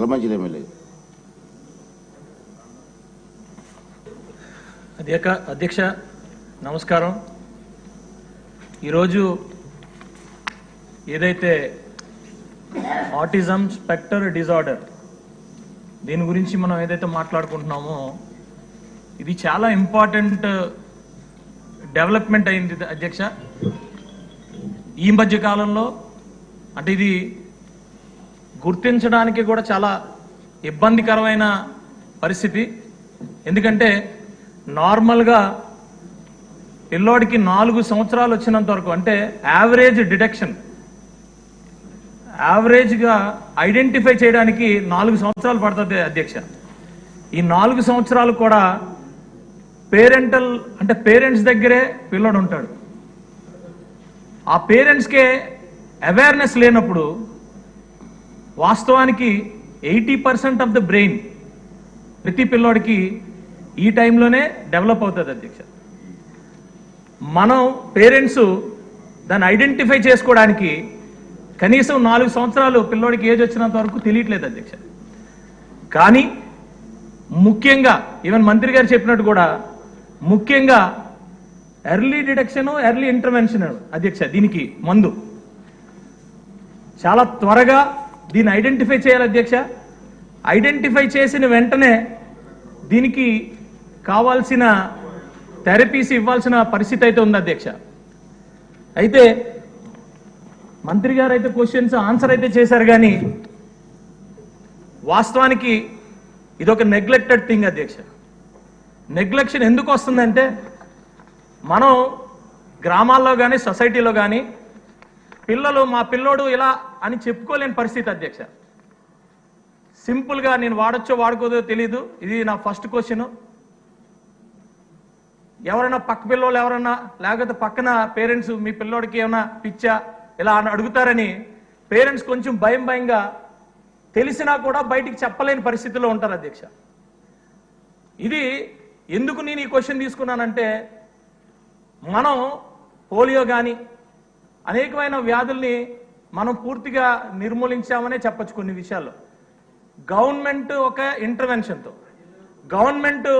మంచిది ఎమ్మెల్యే. అధ్యక్ష నమస్కారం. ఈరోజు ఏదైతే ఆటిజం స్పెక్టర్ డిజార్డర్ దీని గురించి మనం ఏదైతే మాట్లాడుకుంటున్నామో ఇది చాలా ఇంపార్టెంట్ డెవలప్మెంట్ అయింది అధ్యక్ష. ఈ మధ్య కాలంలో అంటే ఇది గుర్తించడానికి కూడా చాలా ఇబ్బందికరమైన పరిస్థితి. ఎందుకంటే నార్మల్గా పిల్లోడికి 4 సంవత్సరాలు వచ్చినంత వరకు అంటే యావరేజ్ డిటెక్షన్ యావరేజ్గా ఐడెంటిఫై చేయడానికి 4 సంవత్సరాలు పడుతుంది అధ్యక్ష. ఈ 4 సంవత్సరాలు కూడా పేరెంట్స్ దగ్గరే పిల్లోడు ఉంటాడు. ఆ పేరెంట్స్కే అవేర్నెస్ లేనప్పుడు వాస్తవానికి 80% ఆఫ్ ద బ్రెయిన్ ప్రతి పిల్లోడికి ఈ టైంలోనే డెవలప్ అవుతుంది అధ్యక్ష. మనం పేరెంట్స్ దాన్ని ఐడెంటిఫై చేసుకోవడానికి కనీసం 4 సంవత్సరాలు పిల్లోడికి ఏజ్ వచ్చినంత వరకు తెలియట్లేదు అధ్యక్ష. కానీ ముఖ్యంగా ఈవెన్ మంత్రి గారు చెప్పినట్టు కూడా ముఖ్యంగా ఎర్లీ డిటెక్షన్ ఎర్లీ ఇంటర్వెన్షన్ అధ్యక్ష. దీనికి మందు చాలా త్వరగా దీన్ని ఐడెంటిఫై చేయాలి అధ్యక్ష. ఐడెంటిఫై చేసిన వెంటనే దీనికి కావాల్సిన థెరపీస్ ఇవ్వాల్సిన పరిస్థితి అయితే ఉంది అధ్యక్ష. అయితే మంత్రి గారు అయితే క్వశ్చన్స్ ఆన్సర్ అయితే చేశారు, కానీ వాస్తవానికి ఇదొక నెగ్లెక్టెడ్ థింగ్ అధ్యక్ష. నెగ్లెక్షన్ ఎందుకు వస్తుందంటే మనం గ్రామాల్లో కానీ సొసైటీలో కానీ పిల్లలు మా పిల్లోడు ఇలా అని చెప్పుకోలేని పరిస్థితి అధ్యక్ష. సింపుల్గా నేను వాడొచ్చో వాడుకోదో తెలీదు. ఇది నా ఫస్ట్ క్వశ్చన్. ఎవరైనా పక్క పిల్లోళ్ళు ఎవరన్నా లేకపోతే పక్కన పేరెంట్స్ మీ పిల్లోడికి ఏమైనా పిచ్చా ఇలా అని అడుగుతారని పేరెంట్స్ కొంచెం భయంగా తెలిసినా కూడా బయటికి చెప్పలేని పరిస్థితిలో ఉంటారు అధ్యక్ష. ఇది ఎందుకు నేను ఈ క్వశ్చన్ తీసుకున్నానంటే మనం పోలియో కానీ అనేకమైన వ్యాధుల్ని మనం పూర్తిగా నిర్మూలించామనే చెప్పచ్చు. కొన్ని విషయాల్లో గవర్నమెంట్ ఒక ఇంటర్వెన్షన్తో గవర్నమెంట్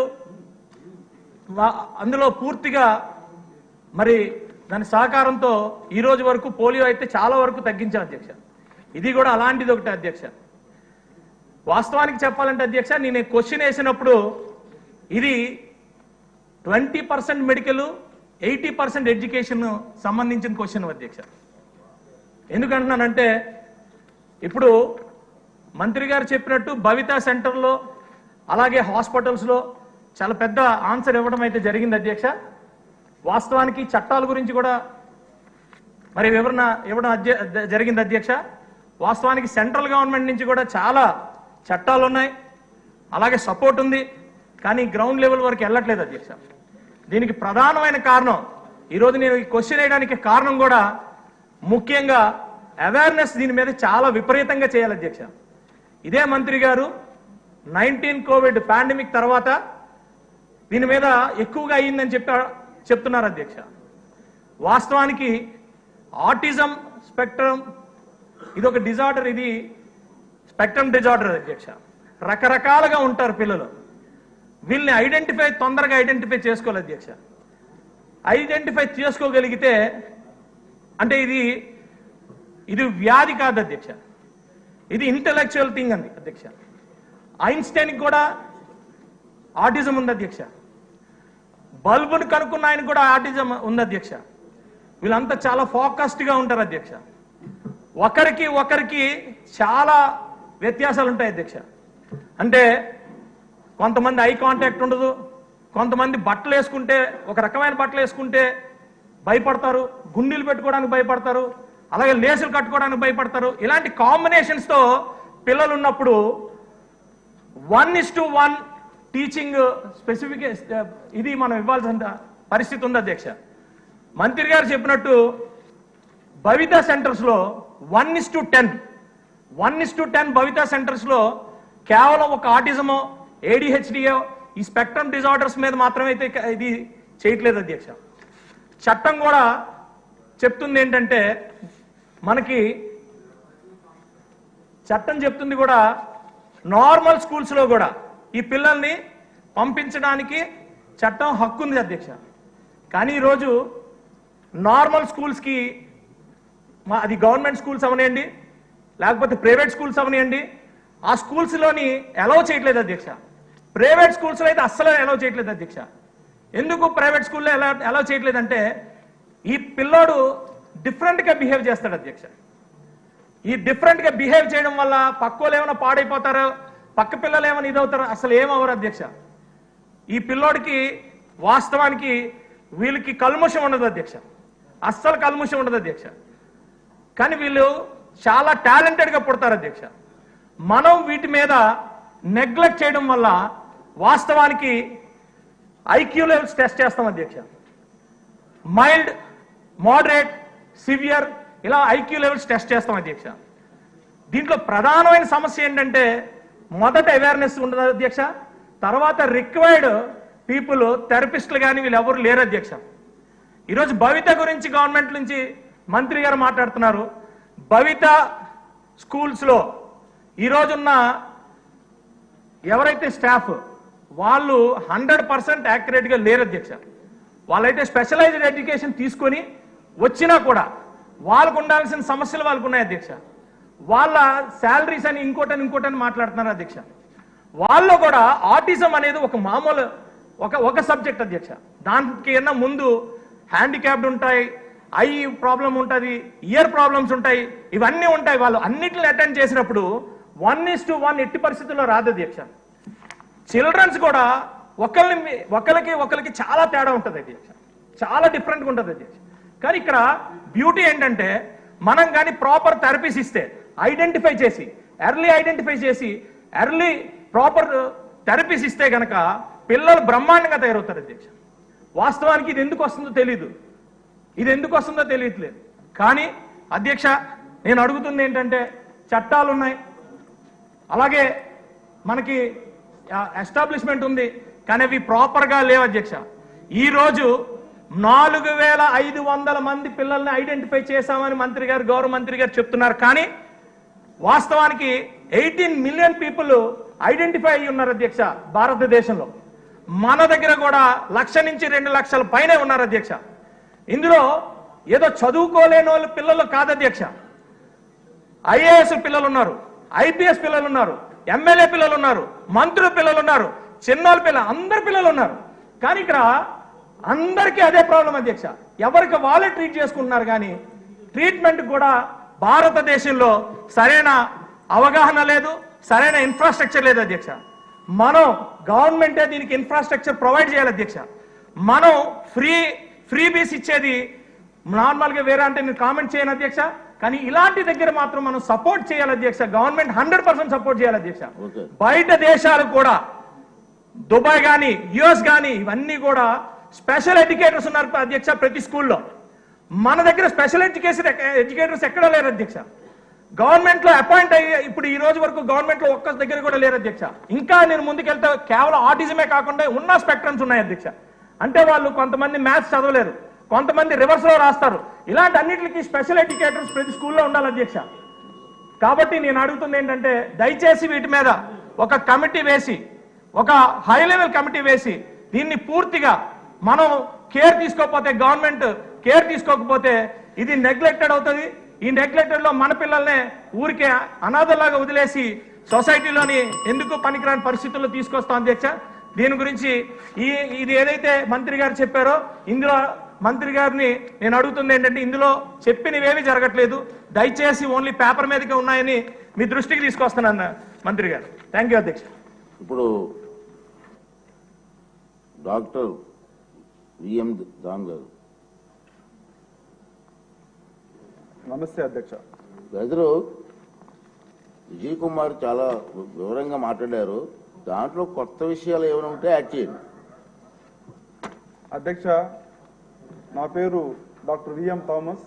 అందులో పూర్తిగా మరి దాని సహకారంతో ఈ రోజు వరకు పోలియో అయితే చాలా వరకు తగ్గించాం అధ్యక్ష. ఇది కూడా అలాంటిది ఒకటి అధ్యక్ష. వాస్తవానికి చెప్పాలంటే అధ్యక్ష నేను క్వశ్చన్ వేసినప్పుడు ఇది 20% మెడికల్ 80% ఎడ్యుకేషన్ సంబంధించిన క్వశ్చన్ అధ్యక్ష. ఎందుకంటున్నానంటే ఇప్పుడు మంత్రి గారు చెప్పినట్టు భవిత సెంటర్లో అలాగే హాస్పిటల్స్లో చాలా పెద్ద ఆన్సర్ ఇవ్వడం అయితే జరిగింది అధ్యక్ష. వాస్తవానికి చట్టాల గురించి కూడా మరి వివరణ ఇవ్వడం జరిగింది అధ్యక్ష. వాస్తవానికి సెంట్రల్ గవర్నమెంట్ నుంచి కూడా చాలా చట్టాలు ఉన్నాయి, అలాగే సపోర్ట్ ఉంది, కానీ గ్రౌండ్ లెవెల్ వరకు వెళ్ళట్లేదు అధ్యక్ష. దీనికి ప్రధానమైన కారణం ఈరోజు నేను ఈ క్వశ్చన్ వేయడానికి కారణం కూడా ముఖ్యంగా అవేర్నెస్ దీని మీద చాలా విపరీతంగా చేయాలి అధ్యక్ష. ఇదే మంత్రి గారు 19 కోవిడ్ పాండమిక్ తర్వాత దీని మీద ఎక్కువగా అయ్యిందని చెప్తున్నారు అధ్యక్ష. వాస్తవానికి ఆటిజం స్పెక్ట్రమ్ ఇది ఒక డిజార్డర్, ఇది స్పెక్ట్రమ్ డిజార్డర్ అధ్యక్ష. రకరకాలుగా ఉంటారు పిల్లలు. వీళ్ళని తొందరగా ఐడెంటిఫై చేసుకోవాలి అధ్యక్ష. ఐడెంటిఫై చేసుకోగలిగితే అంటే ఇది వ్యాధి కాదు అధ్యక్ష, ఇది ఇంటలెక్చువల్ థింగ్ అండి అధ్యక్ష. ఐన్స్టైన్కి కూడా ఆటిజం ఉంది అధ్యక్ష. బల్బును కనుక్కున్న ఆయన కూడా ఆటిజం ఉంది అధ్యక్ష. వీళ్ళంతా చాలా ఫోకస్డ్గా ఉంటారు అధ్యక్ష. ఒకరికి చాలా వ్యత్యాసాలు ఉంటాయి అధ్యక్ష. అంటే కొంతమంది ఐ కాంటాక్ట్ ఉండదు, కొంతమంది బట్టలు వేసుకుంటే ఒక రకమైన బట్టలు వేసుకుంటే భయపడతారు, గుండీలు పెట్టుకోవడానికి భయపడతారు, అలాగే లేసులు కట్టుకోవడానికి భయపడతారు. ఇలాంటి కాంబినేషన్స్తో పిల్లలు ఉన్నప్పుడు 1:1 టీచింగ్ స్పెసిఫిక్ ఇది మనం ఇవ్వాల్సిన పరిస్థితి ఉంది అధ్యక్ష. మంత్రి గారు చెప్పినట్టు భవిత సెంటర్స్లో 1:10 భవిత సెంటర్స్లో కేవలం ఒక ఆటిజమో ఏడిహెచ్డియో ఈ స్పెక్ట్రమ్ డిజార్డర్స్ మీద మాత్రమే అయితే ఇది చేయట్లేదు అధ్యక్ష. చట్టం కూడా చెప్తుంది ఏంటంటే మనకి చట్టం చెప్తుంది కూడా నార్మల్ స్కూల్స్లో కూడా ఈ పిల్లల్ని పంపించడానికి చట్టం హక్కు ఉంది అధ్యక్ష. కానీ ఈరోజు నార్మల్ స్కూల్స్కి అది గవర్నమెంట్ స్కూల్స్ అవనివ్వండి లేకపోతే ప్రైవేట్ స్కూల్స్ అవనివ్వండి ఆ స్కూల్స్లోని అలౌ చేయట్లేదు అధ్యక్ష. ప్రైవేట్ స్కూల్స్లో అయితే అస్సలు అలౌ చేయట్లేదు అధ్యక్ష. ఎందుకు ప్రైవేట్ స్కూల్లో అలౌ చేయట్లేదంటే ఈ పిల్లోడు డిఫరెంట్గా బిహేవ్ చేస్తాడు అధ్యక్ష. ఈ డిఫరెంట్గా బిహేవ్ చేయడం వల్ల పక్కోళ్ళు ఏమైనా పాడైపోతారో పక్క పిల్లలు ఏమైనా ఇదవుతారో అసలు ఏమవరు అధ్యక్ష. ఈ పిల్లోడికి వాస్తవానికి వీళ్ళకి కల్ముషం ఉండదు అధ్యక్ష, అస్సలు కల్ముషం ఉండదు అధ్యక్ష. కానీ వీళ్ళు చాలా టాలెంటెడ్గా పుడతారు అధ్యక్ష. మనం వీటి మీద నెగ్లెక్ట్ చేయడం వల్ల వాస్తవానికి ఐక్యూ లెవెల్స్ టెస్ట్ చేస్తాం అధ్యక్ష. మైల్డ్, మోడరేట్, సివియర్ ఇలా ఐక్యూ లెవెల్స్ టెస్ట్ చేస్తాం అధ్యక్ష. దీంట్లో ప్రధానమైన సమస్య ఏంటంటే మొదట అవేర్నెస్ ఉండదు అధ్యక్ష, తర్వాత రిక్వైర్డ్ పీపుల్ థెరపిస్టులు కానీ వీళ్ళు ఎవరు లేరు అధ్యక్ష. ఈరోజు భవిత గురించి గవర్నమెంట్ నుంచి మంత్రి గారు మాట్లాడుతున్నారు. భవిత స్కూల్స్లో ఈరోజున్న ఎవరైతే స్టాఫ్ వాళ్ళు 100% యాక్యురేట్గా లేరు అధ్యక్ష. వాళ్ళైతే స్పెషలైజ్డ్ ఎడ్యుకేషన్ తీసుకొని వచ్చినా కూడా వాళ్ళకు ఉండాల్సిన సమస్యలు వాళ్ళకు ఉన్నాయి అధ్యక్ష. వాళ్ళ శాలరీస్ అని ఇంకోటని మాట్లాడుతున్నారు అధ్యక్ష. వాళ్ళు కూడా ఆటిజం అనేది ఒక మామూలు ఒక సబ్జెక్ట్ అధ్యక్ష. దానికి ఏమన్నా ముందు హ్యాండిక్యాప్డ్ ఉంటాయి, ఐ ప్రాబ్లం ఉంటుంది, ఇయర్ ప్రాబ్లమ్స్ ఉంటాయి, ఇవన్నీ ఉంటాయి. వాళ్ళు అన్నిటిని అటెండ్ చేసినప్పుడు 1:1 ఎట్టి పరిస్థితుల్లో రాదు అధ్యక్ష. చిల్డ్రన్స్ కూడా ఒకరికి చాలా తేడా ఉంటుంది అధ్యక్ష, చాలా డిఫరెంట్గా ఉంటుంది అధ్యక్ష. కానీ ఇక్కడ బ్యూటీ ఏంటంటే మనం కానీ ప్రాపర్ థెరపీస్ ఇస్తే ఐడెంటిఫై చేసి ఎర్లీ ప్రాపర్ థెరపీస్ ఇస్తే కనుక పిల్లలు బ్రహ్మాండంగా తయారవుతారు అధ్యక్ష. వాస్తవానికి ఇది ఎందుకు వస్తుందో తెలియట్లేదు. కానీ అధ్యక్ష నేను అడుగుతుంది ఏంటంటే చట్టాలు ఉన్నాయి, అలాగే మనకి ఎస్టాబ్లిష్మెంట్ ఉంది, కానీ అవి ప్రాపర్గా లేవు అధ్యక్ష. ఈరోజు 4500 మంది పిల్లల్ని ఐడెంటిఫై చేశామని గౌరవ మంత్రి గారు చెప్తున్నారు. కానీ వాస్తవానికి 18 మిలియన్ పీపుల్ ఐడెంటిఫై అయ్యి ఉన్నారు అధ్యక్ష భారతదేశంలో. మన దగ్గర కూడా 1,00,000 నుంచి 2 లక్షల పైనే ఉన్నారు అధ్యక్ష. ఇందులో ఏదో చదువుకోలేని వాళ్ళు పిల్లలు కాదు అధ్యక్ష. ఐఏఎస్ పిల్లలు ఉన్నారు, ఐపీఎస్ పిల్లలు ఉన్నారు, ఎమ్మెల్యే పిల్లలు ఉన్నారు, మంత్రుల పిల్లలు ఉన్నారు, చిన్నోళ్ళ పిల్లలు, అందరి పిల్లలు ఉన్నారు. కానీ ఇక్కడ అందరికీ అదే ప్రాబ్లం అధ్యక్ష. ఎవరికి వాళ్ళే ట్రీట్ చేసుకుంటున్నారు. కానీ ట్రీట్మెంట్ కూడా భారతదేశంలో సరైన అవగాహన లేదు, సరైన ఇన్ఫ్రాస్ట్రక్చర్ లేదు అధ్యక్ష. మనం గవర్నమెంటే దీనికి ఇన్ఫ్రాస్ట్రక్చర్ ప్రొవైడ్ చేయాలి అధ్యక్ష. మనం ఫ్రీబీస్ ఇచ్చేది నార్మల్గా వేరే అంటే నేను కామెంట్ చేయను అధ్యక్ష. కానీ ఇలాంటి దగ్గర మాత్రం మనం సపోర్ట్ చేయాలి అధ్యక్ష. గవర్నమెంట్ 100% సపోర్ట్ చేయాలి అధ్యక్ష. బయట దేశాలు కూడా దుబాయ్ కానీ యుఎస్ కానీ ఇవన్నీ కూడా స్పెషల్ ఎడ్యుకేటర్స్ ఉన్నారు అధ్యక్ష ప్రతి స్కూల్లో. మన దగ్గర స్పెషల్ ఎడ్యుకేటర్స్ ఎక్కడా లేరు అధ్యక్ష. గవర్నమెంట్ లో అపాయింట్ అయ్యి ఇప్పుడు ఈ రోజు వరకు గవర్నమెంట్ లో ఒక్క దగ్గర కూడా లేరు అధ్యక్ష. ఇంకా నేను ముందుకెళ్తే కేవలం ఆటిజమే కాకుండా ఉన్న స్పెక్ట్రమ్స్ ఉన్నాయి అధ్యక్ష. అంటే వాళ్ళు కొంతమంది మ్యాథ్స్ చదవలేరు, కొంతమంది రివర్స్ లో రాస్తారు. ఇలాంటి అన్నిటికీ స్పెషల్ ఎడ్యుకేటర్స్ ప్రతి స్కూల్లో ఉండాలి అధ్యక్ష. కాబట్టి నేను అడుగుతుంది ఏంటంటే దయచేసి వీటి మీద ఒక కమిటీ వేసి, ఒక హై లెవెల్ కమిటీ వేసి దీన్ని పూర్తిగా మనం కేర్ తీసుకోకపోతే, గవర్నమెంట్ కేర్ తీసుకోకపోతే ఇది నెగ్లెక్టెడ్ అవుతుంది. ఈ నెగ్లెక్టెడ్ లో మన పిల్లల్నే ఊరికే అనాథలాగా వదిలేసి సొసైటీలోని ఎందుకు పనికిరాని పరిస్థితుల్లో తీసుకొస్తాం అధ్యక్ష. దీని గురించి ఇది ఏదైతే మంత్రి గారు చెప్పారో ఇందులో మంత్రి గారిని నేను అడుగుతుంది ఏంటంటే ఇందులో చెప్పినవేమీ జరగట్లేదు. దయచేసి ఓన్లీ పేపర్ మీదకే ఉన్నాయని మీ దృష్టికి తీసుకొస్తున్నాను మంత్రి గారు. థ్యాంక్ యూ అధ్యక్ష. ఇప్పుడు డాక్టర్ విఎం దాన్ గారు. నమస్తే అధ్యక్ష. గదిలో విజయ్ కుమార్ చాలా వివరంగా మాట్లాడారు. దాంట్లో కొత్త విషయాలు ఏమైనా ఉంటే యాడ్ చేయండి. అధ్యక్ష, నా పేరు డాక్టర్ విఎం థామస్.